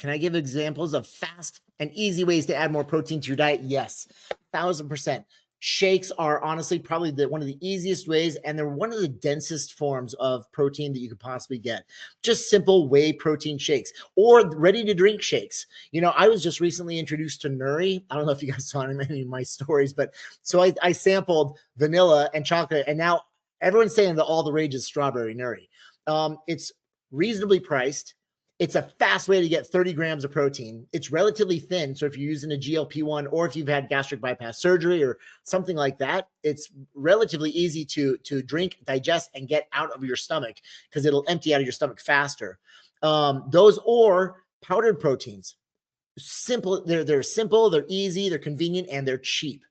Can I give examples of fast and easy ways to add more protein to your diet? Yes, 1000%. Shakes are honestly probably one of the easiest ways, and they're one of the densest forms of protein that you could possibly get. Just simple whey protein shakes or ready to drink shakes. You know, I was just recently introduced to Nuri. I don't know if you guys saw any of my stories, but so I sampled vanilla and chocolate, and now everyone's saying that all the rage is strawberry Nuri. It's reasonably priced. It's a fast way to get 30 grams of protein. It's relatively thin. So if you're using a GLP-1 or if you've had gastric bypass surgery or something like that, it's relatively easy to drink, digest, and get out of your stomach because it'll empty out of your stomach faster. Those or powdered proteins. Simple. They're simple, they're easy, they're convenient, and they're cheap.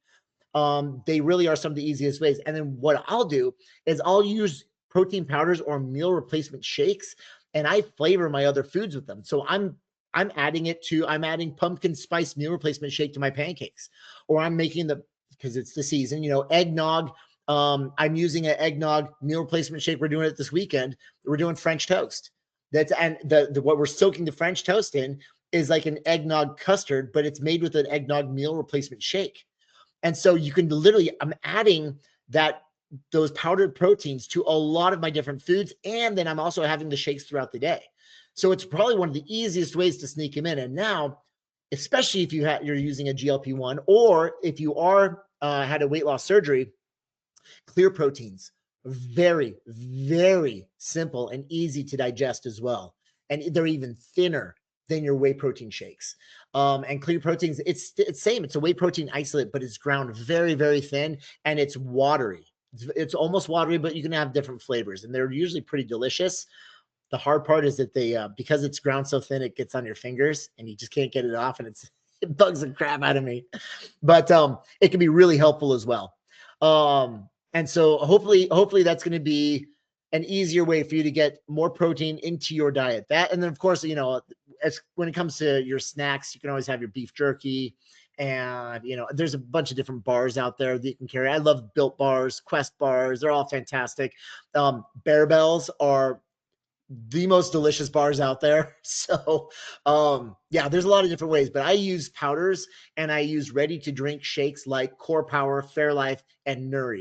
They really are some of the easiest ways. And then what I'll do is I'll use protein powders or meal replacement shakes, and I flavor my other foods with them. So I'm adding pumpkin spice meal replacement shake to my pancakes, or I'm making because it's the season, eggnog. I'm using an eggnog meal replacement shake. We're doing it this weekend. We're doing French toast. What we're soaking the French toast in is like an eggnog custard, but it's made with an eggnog meal replacement shake. And so you can literally, I'm adding those powdered proteins to a lot of my different foods. And then I'm also having the shakes throughout the day. So it's probably one of the easiest ways to sneak them in. And now, especially if you're using a GLP-1 or if you had a weight loss surgery, clear proteins, very, very simple and easy to digest as well. And they're even thinner than your whey protein shakes. And clear proteins, it's same. It's a whey protein isolate, but it's ground very, very thin and it's watery. It's almost watery, but you can have different flavors and they're usually pretty delicious. The hard part is that because it's ground so thin, it gets on your fingers and you just can't get it off, and it bugs the crap out of me. But it can be really helpful as well. And so hopefully that's going to be an easier way for you to get more protein into your diet. That, and then of course, when it comes to your snacks, you can always have your beef jerky, and there's a bunch of different bars out there that you can carry. I love Built bars, Quest bars. They're all fantastic. Bear Bells are the most delicious bars out there. So yeah, there's a lot of different ways, but I use powders and I use ready to drink shakes like Core Power, Fairlife, and Nuri.